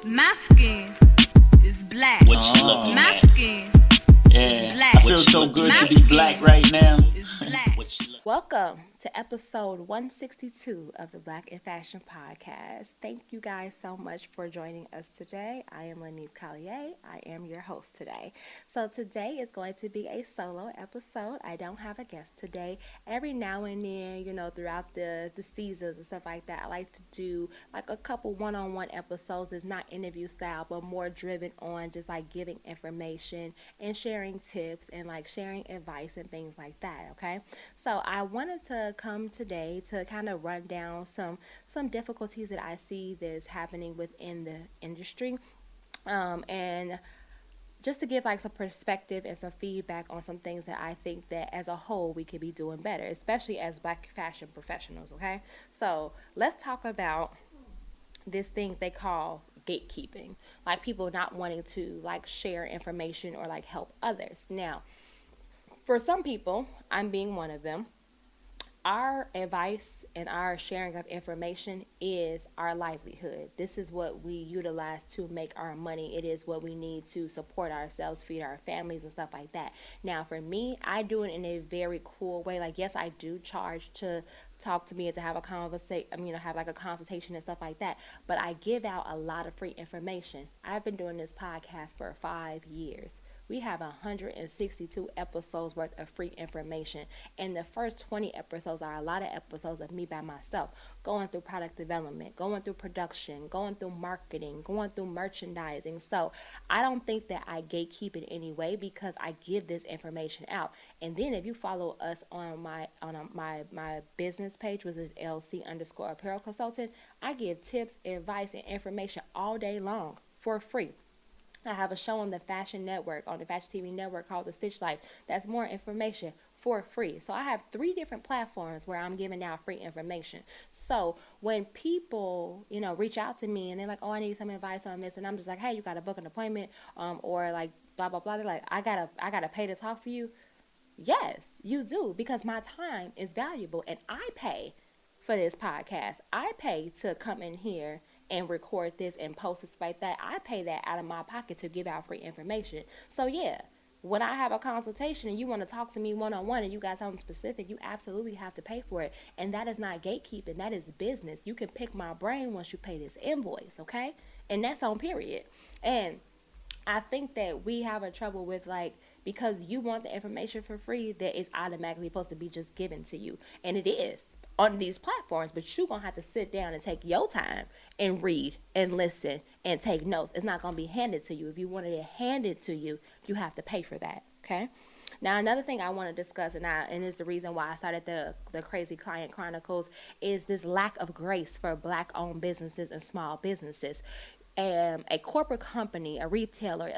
My skin is black. What you looking My at? skin Yeah, is black. I feel so good to be black right now. is black. What you look- Welcome to episode 162 of the Black in Fashion podcast. Thank you guys so much for joining us today. I am Lenise Collier. I am your host today. So today is going to be a solo episode. I don't have a guest today. Every now and then, throughout the seasons and stuff like that, I like to do like a couple one-on-one episodes that's not interview style, but more driven on just like giving information and sharing tips and like sharing advice and things like that, okay? So I wanted to come today to kind of run down some difficulties that I see that's happening within the industry, and just to give like some perspective and some feedback on some things that I think that as a whole we could be doing better, especially as black fashion professionals, okay? So let's talk about this thing they call gatekeeping, like people not wanting to like share information or like help others. Now, for some people, I'm being one of them, our advice and our sharing of information is our livelihood. This is what we utilize to make our money. It is what we need to support ourselves, feed our families and stuff like that. Now, for me, I do it in a very cool way. Like, yes, I do charge to talk to me and to have a conversation, have like a consultation and stuff like that. But I give out a lot of free information. I've been doing this podcast for 5 years. We have 162 episodes worth of free information. And the first 20 episodes are a lot of episodes of me by myself, going through product development, going through production, going through marketing, going through merchandising. So I don't think that I gatekeep in any way because I give this information out. And then if you follow us on my business page, which is LC_apparel consultant, I give tips, advice, and information all day long for free. I have a show on the Fashion Network, on the Fashion TV Network called The Stitch Life. That's more information for free. So I have 3 different platforms where I'm giving out free information. So when people, reach out to me and they're like, oh, I need some advice on this, and I'm just like, hey, you got to book an appointment, or like blah, blah, blah. They're like, I gotta pay to talk to you. Yes, you do, because my time is valuable and I pay for this podcast. I pay to come in here and record this and post this like that. I pay that out of my pocket to give out free information. So yeah, when I have a consultation and you want to talk to me one-on-one and you got something specific, you absolutely have to pay for it. And that is not gatekeeping, that is business. You can pick my brain once you pay this invoice, okay? And that's on period. And I think that we have a trouble with like, because you want the information for free, that it's automatically supposed to be just given to you. And it is on these platforms, but you're going to have to sit down and take your time and read and listen and take notes. It's not going to be handed to you. If you wanted it handed to you, you have to pay for that, okay? Now, another thing I want to discuss, and is the reason why I started the Crazy Client Chronicles, is this lack of grace for Black-owned businesses and small businesses. A corporate company, a retailer,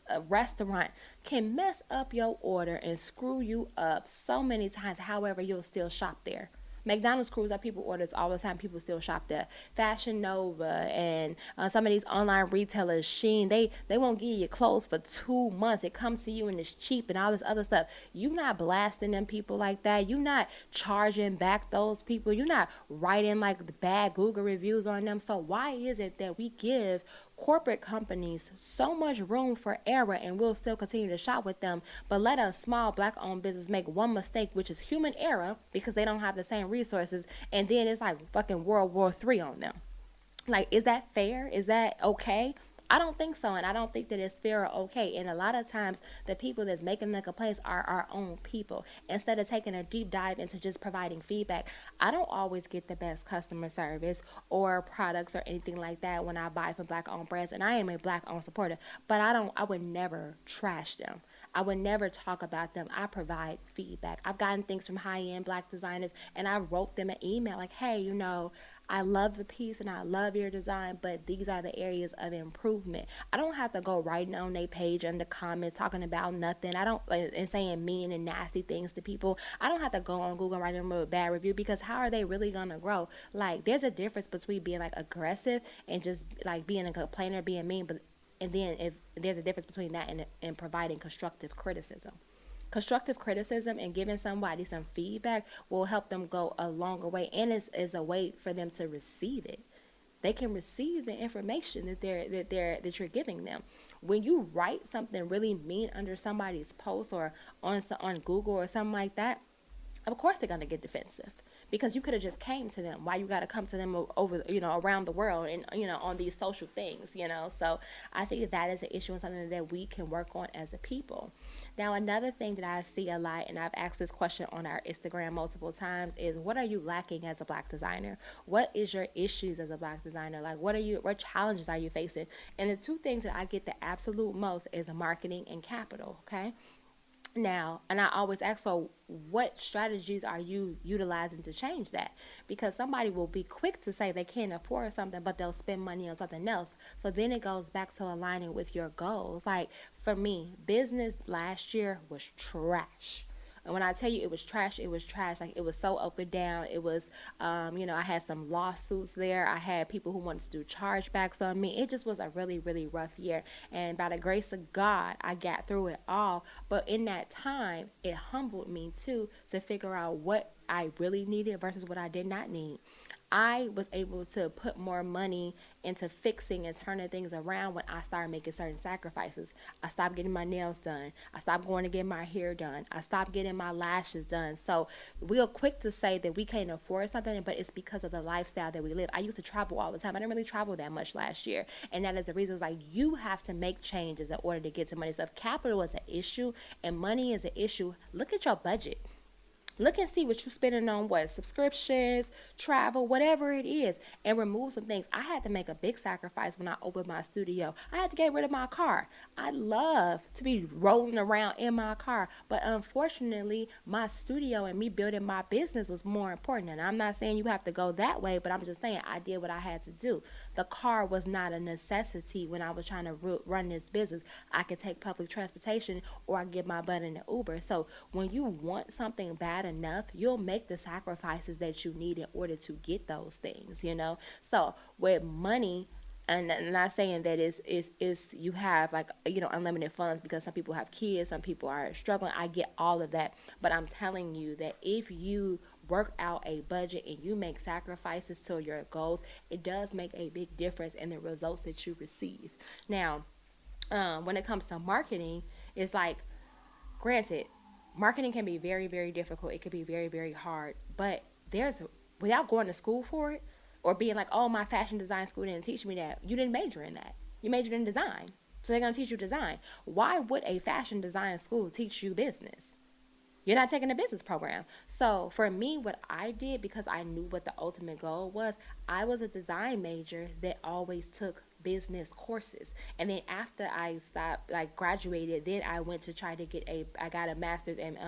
a restaurant can mess up your order and screw you up so many times. However, you'll still shop there. McDonald's screws up people orders all the time. People still shop there. Fashion Nova and some of these online retailers, Shein, they won't give you clothes for 2 months. It comes to you and it's cheap and all this other stuff. You not blasting them people like that. You not charging back those people. You not writing like the bad Google reviews on them. So why is it that we give corporate companies so much room for error and we'll still continue to shop with them, but let a small Black-owned business make one mistake, which is human error, because they don't have the same resources, and then it's like fucking World War III on them? Like, is that fair? Is that okay? I don't think so, and I don't think that it's fair or okay. And a lot of times, the people that's making the complaints are our own people. Instead of taking a deep dive into just providing feedback, I don't always get the best customer service or products or anything like that when I buy from Black-owned brands, and I am a Black-owned supporter, but I would never trash them. I would never talk about them. I provide feedback. I've gotten things from high-end Black designers, and I wrote them an email like, hey, I love the piece and I love your design, but these are the areas of improvement. I don't have to go writing on their page in the comments talking about nothing. I don't, and saying mean and nasty things to people. I don't have to go on Google and write them a bad review, because how are they really gonna grow? Like, there's a difference between being like aggressive and just like being a complainer, being mean, but and then if there's a difference between that and providing constructive criticism. Constructive criticism and giving somebody some feedback will help them go a longer way, and is a way for them to receive it. they can receive the information that you're giving them. When you write something really mean under somebody's post or on Google or something like that, of course they're going to get defensive, because you could have just came to them. Why you got to come to them over, around the world, and on these social things, so I think that is an issue and something that we can work on as a people. Now, another thing that I see a lot, and I've asked this question on our Instagram multiple times, is what are you lacking as a Black designer? What is your issues as a Black designer? Like, what challenges are you facing? And the two things that I get the absolute most is marketing and capital. Okay. Now, and I always ask, so what strategies are you utilizing to change that? Because somebody will be quick to say they can't afford something, but they'll spend money on something else. So then it goes back to aligning with your goals. Like for me, business last year was trash. And when I tell you it was trash, it was trash. Like, it was so up and down. It was, I had some lawsuits there. I had people who wanted to do chargebacks on me. It just was a really, really rough year. And by the grace of God, I got through it all. But in that time, it humbled me too, to figure out what I really needed versus what I did not need. I was able to put more money into fixing and turning things around when I started making certain sacrifices. I stopped getting my nails done. I stopped going to get my hair done. I stopped getting my lashes done. So we're quick to say that we can't afford something, but it's because of the lifestyle that we live. I used to travel all the time. I didn't really travel that much last year. And that is the reason. It's like, you have to make changes in order to get to money. So if capital is an issue and money is an issue, look at your budget. Look and see what you're spending on, what subscriptions, travel, whatever it is, and remove some things. I had to make a big sacrifice when I opened my studio. I had to get rid of my car. I love to be rolling around in my car, but unfortunately, my studio and me building my business was more important. And I'm not saying you have to go that way, but I'm just saying I did what I had to do. The car was not a necessity when I was trying to run this business. I could take public transportation, or I get my butt in the Uber. So when you want something bad enough, you'll make the sacrifices that you need in order to get those things, So with money, and I'm not saying that is you have, like, unlimited funds, because some people have kids, some people are struggling. I get all of that, but I'm telling you that if you work out a budget and you make sacrifices to your goals, it does make a big difference in the results that you receive. Now, when it comes to marketing, it's like, granted, marketing can be very, very difficult. It can be very, very hard. But without going to school for it, or being like, oh, my fashion design school didn't teach me that. You didn't major in that. You majored in design. So they're going to teach you design. Why would a fashion design school teach you business? You're not taking a business program. So for me, what I did, because I knew what the ultimate goal was, I was a design major that always took business courses. And then after I graduated, then I went to try to I got a master's in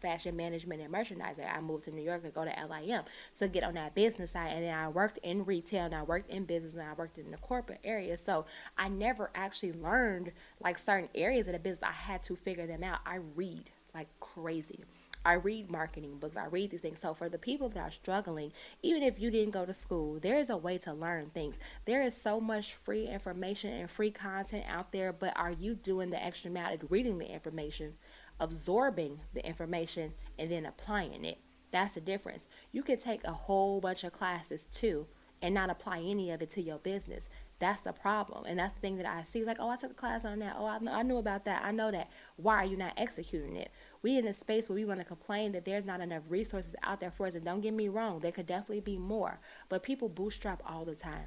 fashion management and merchandising. I moved to New York to go to LIM to get on that business side. And then I worked in retail, and I worked in business, and I worked in the corporate area. So I never actually learned like certain areas of the business. I had to figure them out. I read like crazy. I read marketing books. I read these things. So for the people that are struggling, even if you didn't go to school, there is a way to learn things. There is so much free information and free content out there, but are you doing the extra amount of reading the information, absorbing the information, and then applying it? That's the difference. You could take a whole bunch of classes too and not apply any of it to your business. That's the problem. And that's the thing that I see. Like, oh, I took a class on that. Oh, I knew about that. I know that. Why are you not executing it? We in a space where we want to complain that there's not enough resources out there for us. And don't get me wrong, there could definitely be more. But people bootstrap all the time.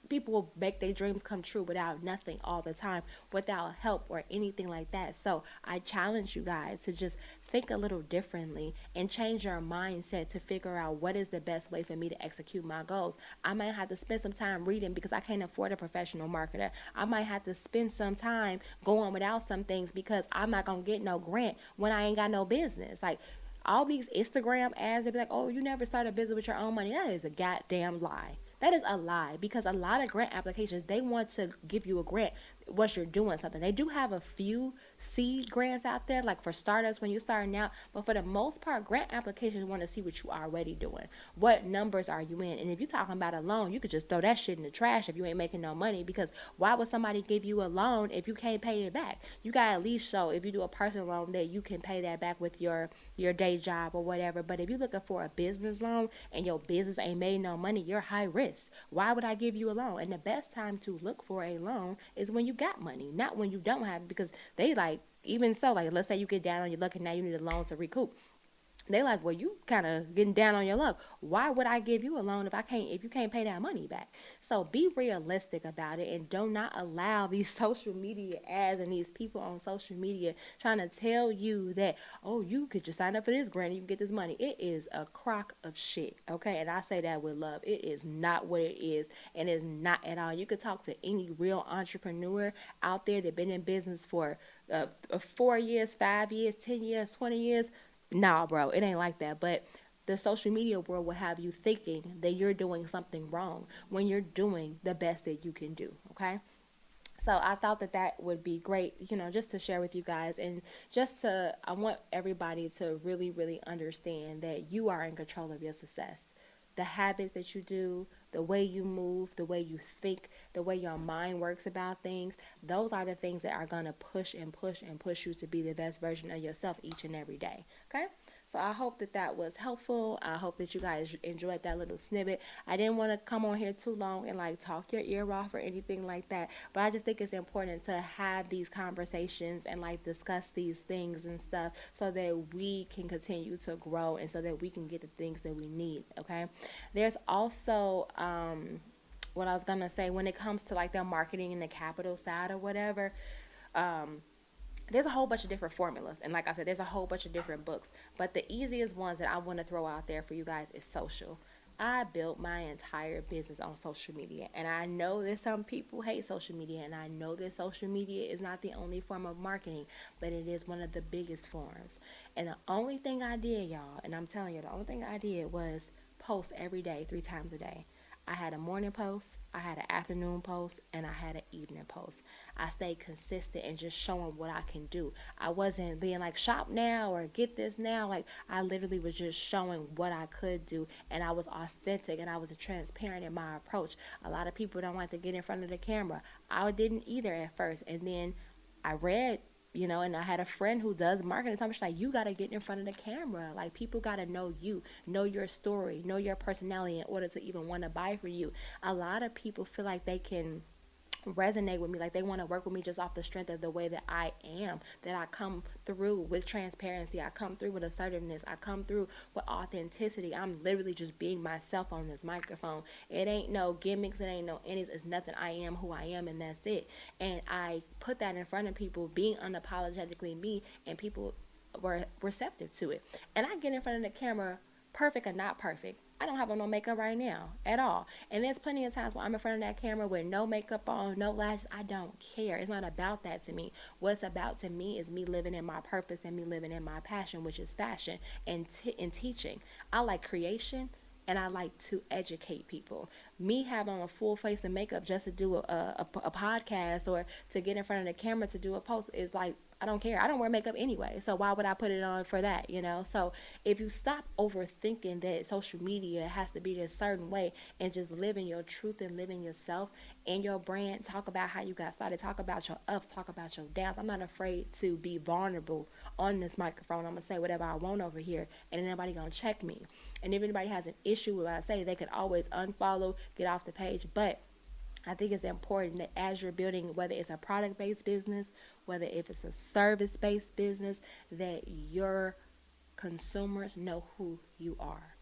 People will make their dreams come true without nothing all the time, without help or anything like that. So I challenge you guys to just think a little differently and change your mindset to figure out what is the best way for me to execute my goals. I might have to spend some time reading because I can't afford a professional marketer. I might have to spend some time going without some things because I'm not going to get no grant when I ain't got no business. Like, all these Instagram ads, they be like, oh, you never start a business with your own money. That is a goddamn lie. That is a lie, because a lot of grant applications, they want to give you a grant once you're doing something. They do have a few seed grants out there, like for startups when you're starting out, but for the most part, grant applications want to see what you are already doing. What numbers are you in? And if you're talking about a loan, you could just throw that shit in the trash if you ain't making no money, because why would somebody give you a loan if you can't pay it back? You got to at least show, if you do a personal loan, that you can pay that back with your day job or whatever. But if you're looking for a business loan and your business ain't made no money, you're high risk. this. Why would I give you a loan? And the best time to look for a loan is when you got money, not when you don't have it, because they like, even so, like, let's say you get down on your luck and now you need a loan to recoup. They like, well, you kind of getting down on your luck. Why would I give you a loan if you can't pay that money back? So be realistic about it, and do not allow these social media ads and these people on social media trying to tell you that, oh, you could just sign up for this grant and you can get this money. It is a crock of shit, okay? And I say that with love. It is not what it is, and it's not at all. You could talk to any real entrepreneur out there that been in business for 4 years, 5 years, 10 years, 20 years. Nah, bro, it ain't like that. But the social media world will have you thinking that you're doing something wrong when you're doing the best that you can do, okay? So I thought that that would be great, just to share with you guys, and I want everybody to really, really understand that you are in control of your success. The habits that you do, the way you move, the way you think, the way your mind works about things, those are the things that are going to push and push and push you to be the best version of yourself each and every day. Okay? So I hope that that was helpful. I hope that you guys enjoyed that little snippet. I didn't want to come on here too long and like talk your ear off or anything like that, but I just think it's important to have these conversations and like discuss these things and stuff so that we can continue to grow and so that we can get the things that we need. Okay? There's also what I was gonna say when it comes to like the marketing and the capital side or whatever. There's a whole bunch of different formulas, and like I said, there's a whole bunch of different books, but the easiest ones that I want to throw out there for you guys is social. I built my entire business on social media, and I know that some people hate social media, and I know that social media is not the only form of marketing, but it is one of the biggest forms. And the only thing I did, y'all, and I'm telling you, the only thing I did was post every day, 3 times a day. I had a morning post, I had an afternoon post, and I had an evening post. I stayed consistent and just showing what I can do. I wasn't being like, shop now or get this now. Like, I literally was just showing what I could do, and I was authentic and I was transparent in my approach. A lot of people don't like to get in front of the camera. I didn't either at first, and then I read, and I had a friend who does marketing. So I'm just like, you got to get in front of the camera. Like, people got to know you, know your story, know your personality in order to even want to buy for you. A lot of people feel like they can resonate with me, like they want to work with me just off the strength of the way that I am, that I come through with transparency, I come through with assertiveness, I come through with authenticity. I'm literally just being myself on this microphone. It ain't no gimmicks, it ain't no innings, it's nothing. I am who I am, and that's it. And I put that in front of people, being unapologetically me, and people were receptive to it. And I get in front of the camera, perfect or not perfect. I don't have on no makeup right now at all. And there's plenty of times when I'm in front of that camera with no makeup on, no lashes. I don't care. It's not about that to me. What's about to me is me living in my purpose and me living in my passion, which is fashion and teaching. I like creation, and I like to educate people. Me having on a full face of makeup just to do a podcast or to get in front of the camera to do a post is like, I don't care. I don't wear makeup anyway, so why would I put it on for that, So if you stop overthinking that social media has to be this certain way and just living your truth and living yourself and your brand, talk about how you got started, talk about your ups, talk about your downs. I'm not afraid to be vulnerable on this microphone. I'm going to say whatever I want over here, and ain't nobody going to check me. And if anybody has an issue with what I say, they could always unfollow, get off the page, but I think it's important that as you're building, whether it's a product-based business, whether if it's a service-based business, that your consumers know who you are.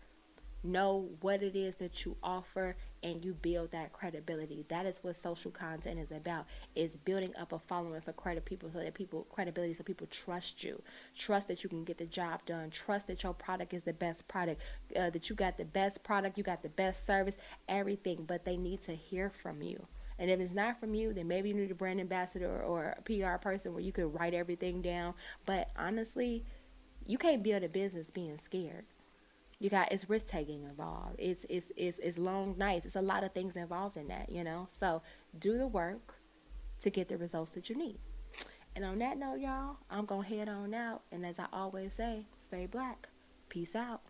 Know what it is that you offer, and you build that credibility. That is what social content is about. Is building up a following for credibility, so people trust you. Trust that you can get the job done. Trust that your product is the best product, that you got the best product, you got the best service, everything. But they need to hear from you. And if it's not from you, then maybe you need a brand ambassador or a PR person where you could write everything down. But honestly, you can't build a business being scared. It's risk taking involved. It's long nights. It's a lot of things involved in that, So do the work to get the results that you need. And on that note, y'all, I'm gonna head on out. And as I always say, stay black. Peace out.